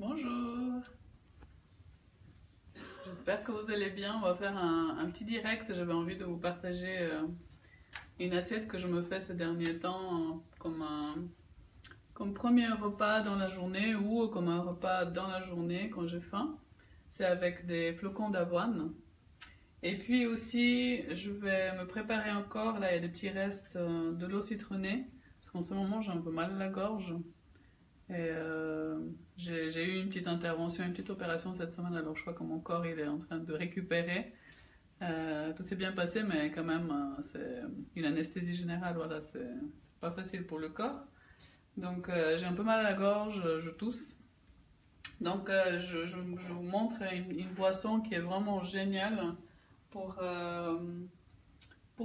Bonjour, j'espère que vous allez bien. On va faire un petit direct. J'avais envie de vous partager une assiette que je me fais ces derniers temps comme premier repas dans la journée ou comme un repas dans la journée quand j'ai faim. C'est avec des flocons d'avoine. Et puis aussi, je vais me préparer encore. Là, il y a des petits restes de l'eau citronnée parce qu'en ce moment, j'ai un peu mal à la gorge. Et j'ai eu une petite intervention, une petite opération cette semaine, alors je crois que mon corps il est en train de récupérer. Tout s'est bien passé, mais quand même, c'est une anesthésie générale, voilà, c'est pas facile pour le corps. Donc j'ai un peu mal à la gorge, je tousse. Donc je vous montre une boisson qui est vraiment géniale pour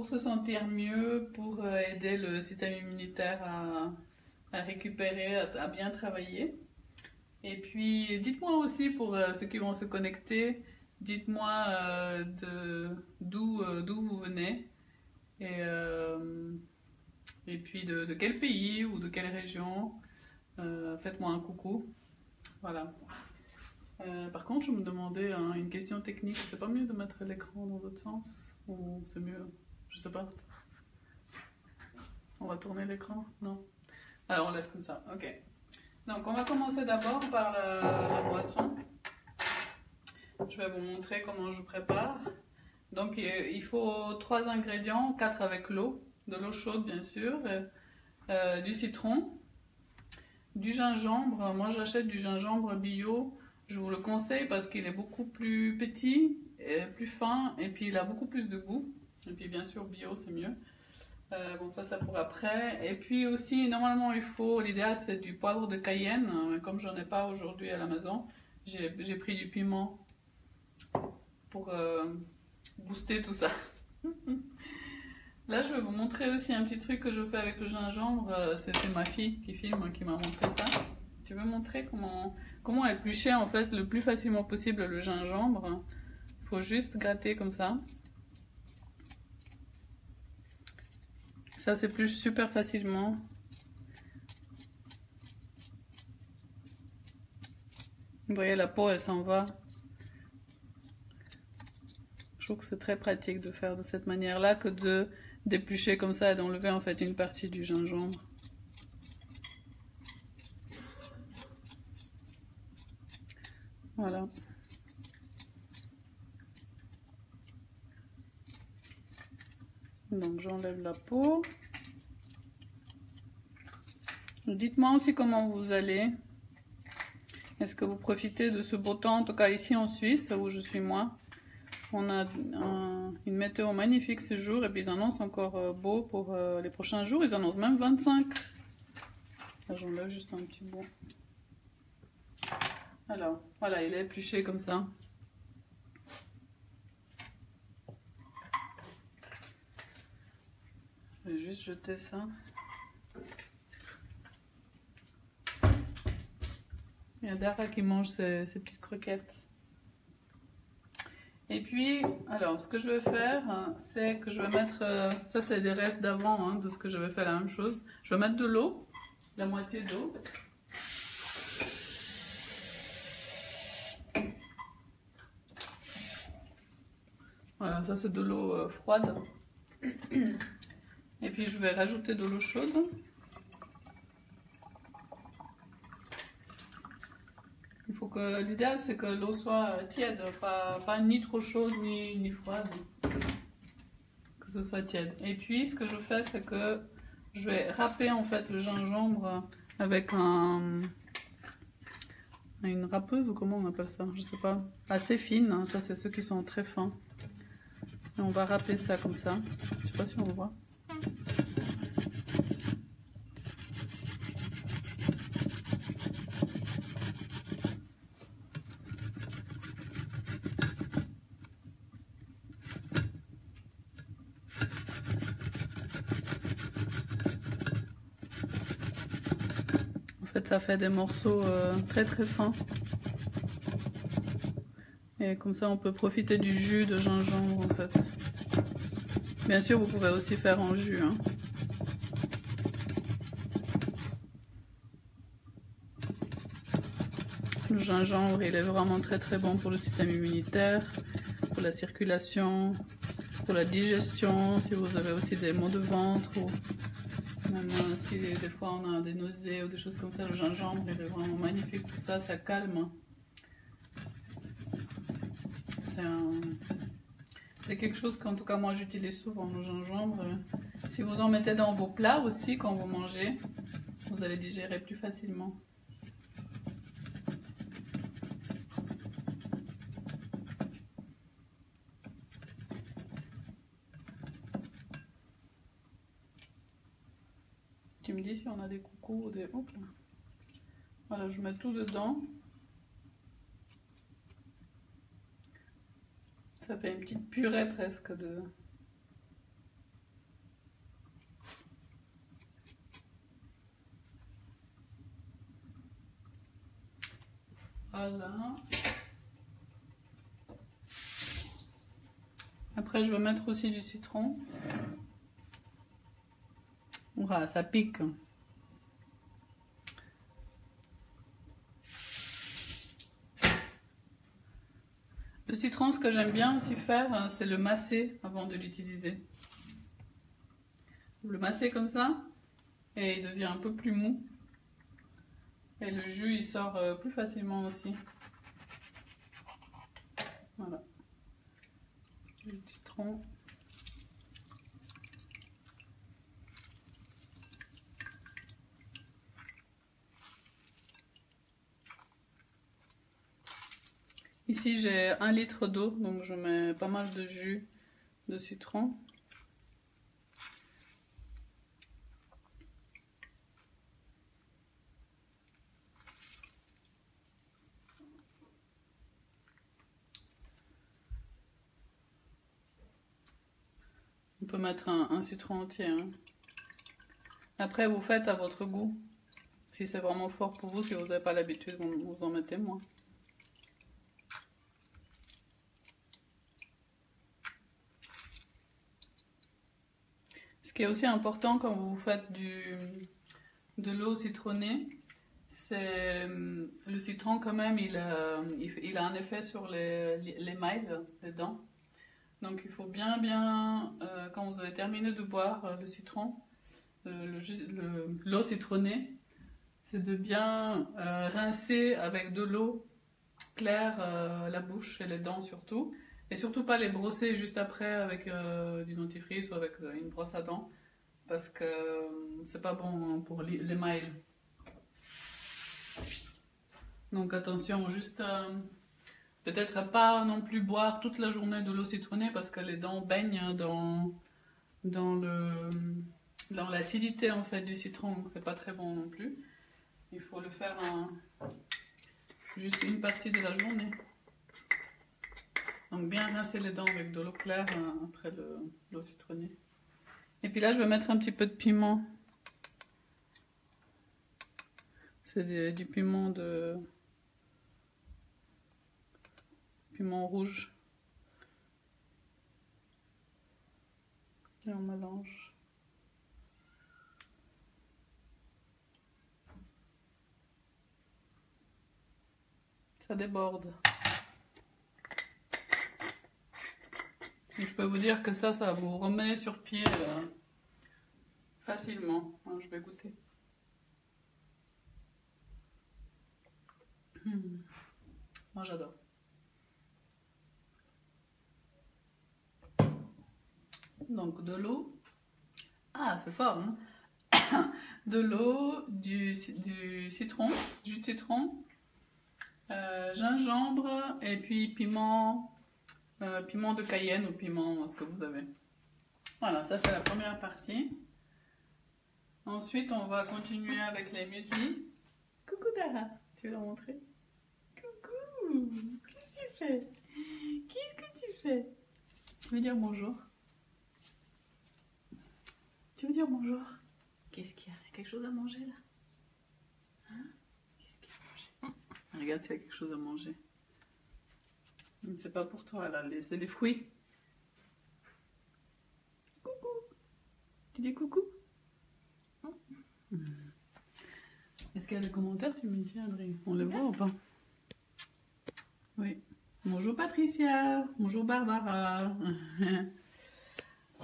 se sentir mieux, pour aider le système immunitaire à récupérer, à bien travailler. Et puis, dites-moi aussi pour ceux qui vont se connecter, dites-moi d'où vous venez et puis de quel pays ou de quelle région. Faites-moi un coucou. Voilà. Par contre, je me demandais une question technique. C'est pas mieux de mettre l'écran dans l'autre sens ou c'est mieux? Je sais pas. On va tourner l'écran? Non. Alors on laisse comme ça, ok. Donc on va commencer d'abord par la boisson. Je vais vous montrer comment je prépare. Donc il faut 3 ingrédients, 4 avec l'eau, de l'eau chaude bien sûr, du citron, du gingembre. Moi j'achète du gingembre bio, je vous le conseille parce qu'il est beaucoup plus petit, et plus fin et puis il a beaucoup plus de goût. Et puis bien sûr bio c'est mieux. Bon, ça pour après. Et puis aussi, normalement, l'idéal c'est du poivre de Cayenne. Mais comme j'en ai pas aujourd'hui à la maison, j'ai pris du piment pour booster tout ça. Là, je vais vous montrer aussi un petit truc que je fais avec le gingembre. C'était ma fille qui filme qui m'a montré ça. Tu veux montrer comment éplucher en fait le plus facilement possible le gingembre? Il faut juste gratter comme ça. Ça s'épluche super facilement. Vous voyez, la peau, elle s'en va. Je trouve que c'est très pratique de faire de cette manière-là que d'éplucher comme ça et d'enlever en fait une partie du gingembre. Voilà. Donc j'enlève la peau. Dites-moi aussi comment vous allez. Est-ce que vous profitez de ce beau temps? En tout cas ici en Suisse, où je suis moi, on a une météo magnifique ces jours et puis ils annoncent encore beau pour les prochains jours. Ils annoncent même 25. Là j'enlève juste un petit bout. Alors voilà, il est épluché comme ça. Je vais juste jeter ça. Il y a Dara qui mange ces petites croquettes. Et puis, alors, ce que je vais faire, c'est que je vais mettre... ça, c'est des restes d'avant, de ce que je vais faire la même chose. Je vais mettre de l'eau, la moitié d'eau. Voilà, ça c'est de l'eau froide. Et puis je vais rajouter de l'eau chaude. Il faut que l'idéal c'est que l'eau soit tiède, pas ni trop chaude ni froide. Que ce soit tiède. Et puis ce que je fais c'est que je vais râper en fait le gingembre avec une râpeuse ou comment on appelle ça, je sais pas. Assez fine, hein. Ça c'est ceux qui sont très fins. Et on va râper ça comme ça. Je sais pas si on voit. En fait, ça fait des morceaux très très fins. Et comme ça, on peut profiter du jus de gingembre en fait. Bien sûr, vous pouvez aussi faire en jus. Hein. Le gingembre, il est vraiment très très bon pour le système immunitaire, pour la circulation, pour la digestion, si vous avez aussi des maux de ventre ou même si des fois on a des nausées ou des choses comme ça, le gingembre il est vraiment magnifique pour ça, ça calme. C'est quelque chose qu'en tout cas moi j'utilise souvent, le gingembre. Si vous en mettez dans vos plats aussi quand vous mangez, vous allez digérer plus facilement. Tu me dis si on a des coucous ou des... Hop là. Voilà, je mets tout dedans. Ça fait une petite purée presque de... Voilà. Après, je vais mettre aussi du citron. Ouah, ça pique. Le citron, ce que j'aime bien aussi faire, c'est le masser avant de l'utiliser. Vous le massez comme ça, et il devient un peu plus mou. Et le jus, il sort plus facilement aussi. Voilà. Le citron. Ici, j'ai 1 litre d'eau, donc je mets pas mal de jus de citron. On peut mettre un citron entier. Hein. Après, vous faites à votre goût. Si c'est vraiment fort pour vous, si vous n'avez pas l'habitude, vous en mettez moins. Ce qui est aussi important quand vous faites de l'eau citronnée, c'est le citron quand même, il a un effet sur l'émail des dents. Donc il faut bien, quand vous avez terminé de boire le citron, l'eau citronnée, c'est de bien rincer avec de l'eau claire la bouche et les dents surtout. Et surtout pas les brosser juste après avec du dentifrice ou avec une brosse à dents. Parce que c'est pas bon pour l'émail. Donc attention, juste peut-être pas non plus boire toute la journée de l'eau citronnée parce que les dents baignent dans l'acidité en fait du citron, donc c'est pas très bon non plus. Il faut le faire juste une partie de la journée. Donc bien rincer les dents avec de l'eau claire après l'eau citronnée. Et puis là je vais mettre un petit peu de piment. C'est du piment piment rouge. Et on mélange. Ça déborde. Et je peux vous dire que ça vous remet sur pied facilement. Alors, je vais goûter. Moi j'adore. Donc de l'eau. Ah, c'est fort, hein. De l'eau, du citron, jus de citron, gingembre et puis piment de Cayenne ou piment, ce que vous avez. Voilà, ça c'est la première partie. Ensuite, on va continuer avec les muesli. Coucou Dara, tu veux leur montrer? Coucou, qu'est-ce que tu fais? Qu'est-ce que tu fais? Tu veux dire bonjour? Tu veux dire bonjour? Qu'est-ce qu'il y a? Quelque chose à manger là? Hein? Qu'est-ce qu'il y a à manger? Regarde s'il y a quelque chose à manger. Mais c'est pas pour toi là, c'est les fruits. Coucou! Tu dis coucou? Est-ce qu'il y a des commentaires? Tu me dis, Adrien, on les voit ou pas? Oui. Bonjour Patricia. Bonjour Barbara.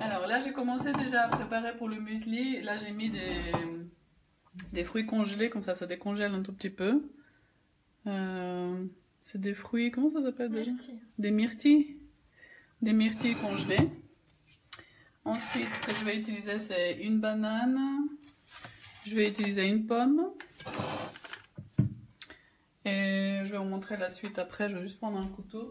Alors là, j'ai commencé déjà à préparer pour le muesli. Là, j'ai mis des fruits congelés, comme ça décongèle un tout petit peu. C'est des fruits, comment ça s'appelle déjà? Des myrtilles. Des myrtilles congelées. Ensuite, ce que je vais utiliser, c'est une banane. Je vais utiliser une pomme. Et je vais vous montrer la suite après. Je vais juste prendre un couteau.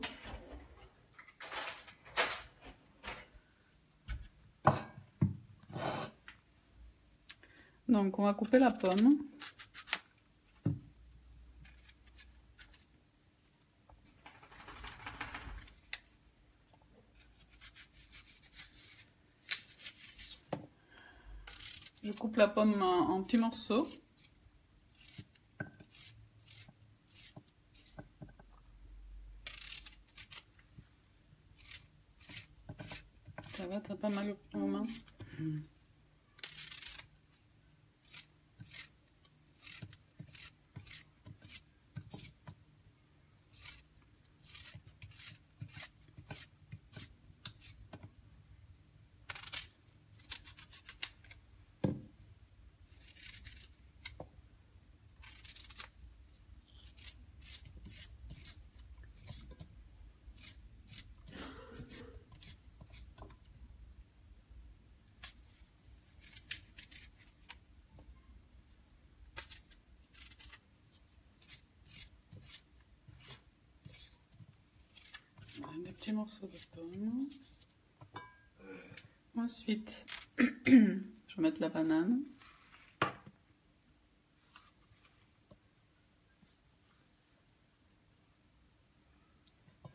Donc, on va couper la pomme. Je coupe la pomme en petits morceaux. Ça va, t'as pas mal aux mains? Des petits morceaux de pomme. Ensuite, je vais mettre la banane.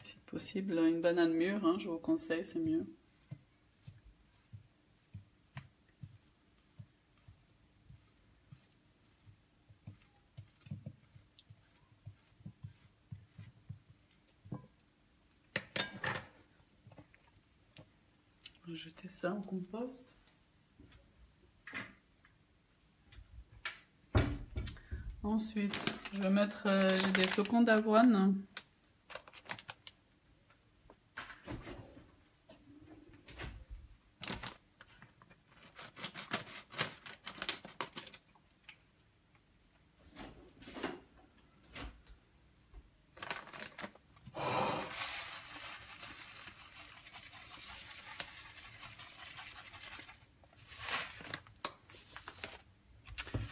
Si possible, une banane mûre, hein, je vous conseille, c'est mieux. Je vais jeter ça en compost. Ensuite, je vais mettre j'ai des flocons d'avoine.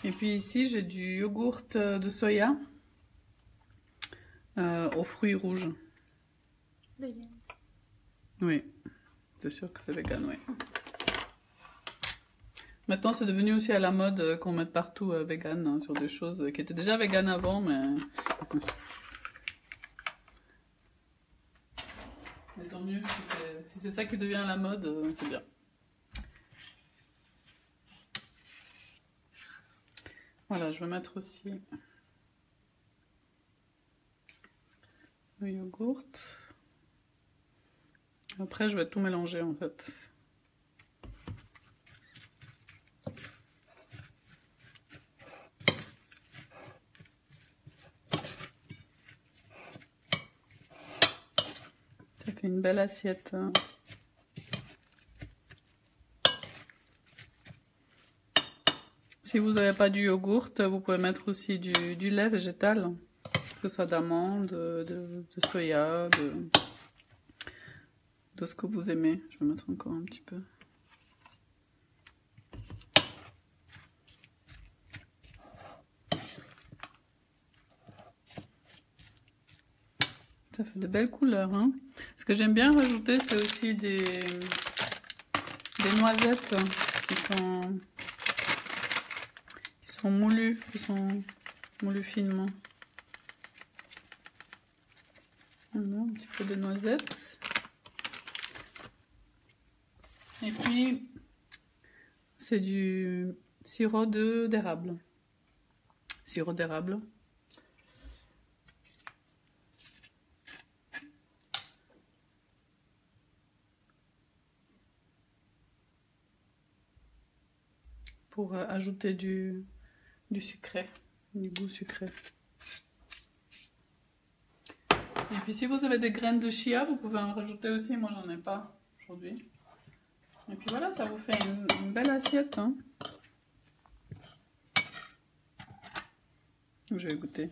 Et puis ici, j'ai du yogourt de soya aux fruits rouges. Vegan. Oui, c'est sûr que c'est vegan, oui. Maintenant, c'est devenu aussi à la mode qu'on mette partout vegan, hein, sur des choses qui étaient déjà vegan avant, mais... mais tant mieux, si c'est ça qui devient à la mode, c'est bien. Voilà, je vais mettre aussi le yogourt. Après, je vais tout mélanger en fait. Ça fait une belle assiette. Si vous n'avez pas du yogourt, vous pouvez mettre aussi du lait végétal, que ce soit d'amande, de soya, de ce que vous aimez. Je vais mettre encore un petit peu. Ça fait de belles couleurs, hein. Ce que j'aime bien rajouter, c'est aussi des noisettes qui sont moulues, finement. Voilà, un petit peu de noisettes. Et puis, c'est du sirop d'érable. Sirop d'érable. Pour ajouter du sucré, du goût sucré. Et puis si vous avez des graines de chia, vous pouvez en rajouter aussi. Moi, j'en ai pas aujourd'hui. Et puis voilà, ça vous fait une belle assiette. Hein. Je vais goûter.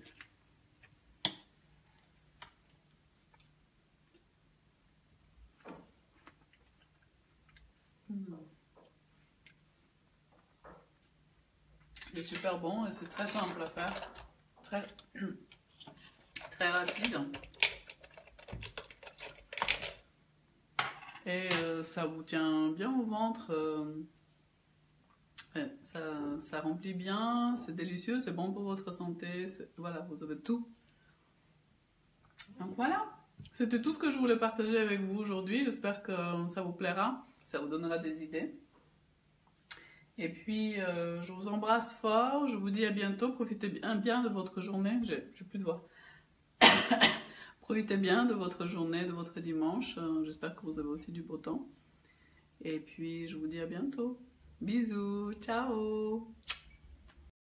C'est super bon et c'est très simple à faire. Très, très rapide. Et ça vous tient bien au ventre. Ouais, ça remplit bien, c'est délicieux, c'est bon pour votre santé. Voilà, vous avez tout. Donc voilà, c'était tout ce que je voulais partager avec vous aujourd'hui. J'espère que ça vous plaira, ça vous donnera des idées. Et puis, je vous embrasse fort, je vous dis à bientôt. Profitez bien de votre journée. J'ai plus de voix. Profitez bien de votre journée, de votre dimanche. J'espère que vous avez aussi du beau temps. Et puis, je vous dis à bientôt. Bisous, ciao!